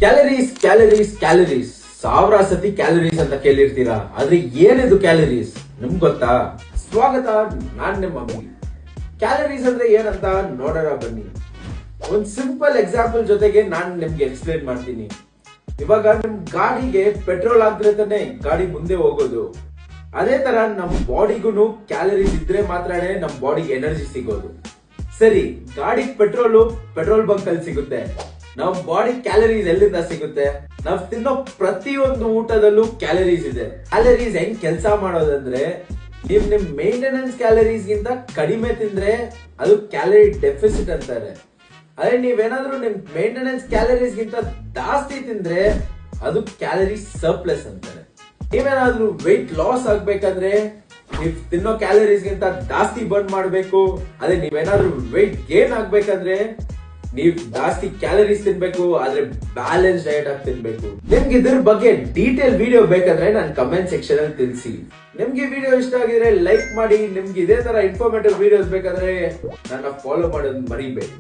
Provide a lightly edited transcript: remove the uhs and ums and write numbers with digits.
Calories calories calories ಸಾವಿರ ಸತಿ calories ಅಂತ ಕೇಳಿರ್ತೀರಾ, ಆದ್ರೆ ಏನಿದು ಕ್ಯಾಲರೀಸ್ ನಿಮ್ಗೆ ಗೊತ್ತಾ? ಸ್ವಾಗತ, ನಾನ್ ನಿಮ್ಮ ಅಭಿ. ಕ್ಯಾಲರೀಸ್ ಅಂದ್ರೆ ಏನಂತ ನೋಡೋಣ ಬನ್ನಿ. ಒಂದ್ ಸಿಂಪಲ್ ಎಕ್ಸಾಂಪಲ್ ಜೊತೆಗೆ ನಾನ್ ನಿಮ್ಗೆ ಎಕ್ಸ್ಪ್ಲೇನ್ ಮಾಡ್ತೀನಿ. ಇವಾಗ ನಿಮ್ ಗಾಡಿಗೆ ಪೆಟ್ರೋಲ್ ಹಾಕಿದ್ರೆ ತಾನೆ ಗಾಡಿ ಮುಂದೆ ಹೋಗೋದು. ಅದೇ ತರ ನಮ್ ಬಾಡಿಗೂ ಕ್ಯಾಲರೀಸ್ ಇದ್ರೆ ಮಾತ್ರನೇ ನಮ್ ಬಾಡಿಗೆ ಎನರ್ಜಿ ಸಿಗೋದು. ಸರಿ, ಗಾಡಿ ಪೆಟ್ರೋಲ್ ಬಂಕ್ ಅಲ್ಲಿ ಸಿಗುತ್ತೆ. ನಮ್ ಬಾಡಿ ಕ್ಯಾಲರೀಸ್ ಎಲ್ಲಿಂದ ಸಿಗುತ್ತೆ? ನಾವ್ ತಿನ್ನೋ ಪ್ರತಿಯೊಂದು ಊಟದಲ್ಲೂ ಕ್ಯಾಲರೀಸ್ ಇದೆ. ಕ್ಯಾಲರೀಸ್ ಹೆಂಗ್ ಕೆಲಸ ಮಾಡೋದಂದ್ರೆ, ನಿಮ್ ಮೇಂಟೆನೆನ್ಸ್ ಕ್ಯಾಲರೀಸ್ ಗಿಂತ ಕಡಿಮೆ ತಿಂದ್ರೆ ಅದು ಕ್ಯಾಲರಿ ಡೆಫಿಸಿಟ್ ಅಂತಾರೆ. ಅದೇ ನೀವೇನಾದ್ರೂ ನಿಮ್ ಮೇಂಟೆನೆನ್ಸ್ ಕ್ಯಾಲರೀಸ್ ಗಿಂತ ಜಾಸ್ತಿ ತಿಂದ್ರೆ ಅದು ಕ್ಯಾಲರಿ ಸರ್ಪ್ಲಸ್ ಅಂತಾರೆ. ನೀವೇನಾದ್ರೂ ವೆಯ್ಟ್ ಲಾಸ್ ಆಗ್ಬೇಕಂದ್ರೆ ನೀವ್ ತಿನ್ನೋ ಕ್ಯಾಲರೀಸ್ ಗಿಂತ ಜಾಸ್ತಿ ಬರ್ನ್ ಮಾಡ್ಬೇಕು. ಅದೇ ನೀವೇನಾದ್ರೂ ವೆಯ್ಟ್ ಗೇನ್ ಆಗ್ಬೇಕಂದ್ರೆ ನೀವ್ ಜಾಸ್ತಿ ಕ್ಯಾಲರೀಸ್ ತಿನ್ಬೇಕು, ಆದ್ರೆ ಬ್ಯಾಲೆನ್ಸ್ ಡಯಟ್ ಆಗಿ ತಿನ್ಬೇಕು. ನಿಮ್ಗೆ ಇದ್ರ ಬಗ್ಗೆ ಡೀಟೇಲ್ ವಿಡಿಯೋ ಬೇಕಂದ್ರೆ ನಾನು ಕಮೆಂಟ್ ಸೆಕ್ಷನ್ ಅಲ್ಲಿ ತಿಳಿಸಿ. ನಿಮ್ಗೆ ವಿಡಿಯೋ ಇಷ್ಟ ಆಗಿದ್ರೆ ಲೈಕ್ ಮಾಡಿ. ನಿಮ್ಗೆ ಇದೇ ತರ ಇನ್ಫಾರ್ಮೇಟಿವ್ ವಿಡಿಯೋಸ್ ಬೇಕಾದ್ರೆ ನನ್ನ ಫಾಲೋ ಮಾಡೋದು ಮರಿಬೇಡಿ.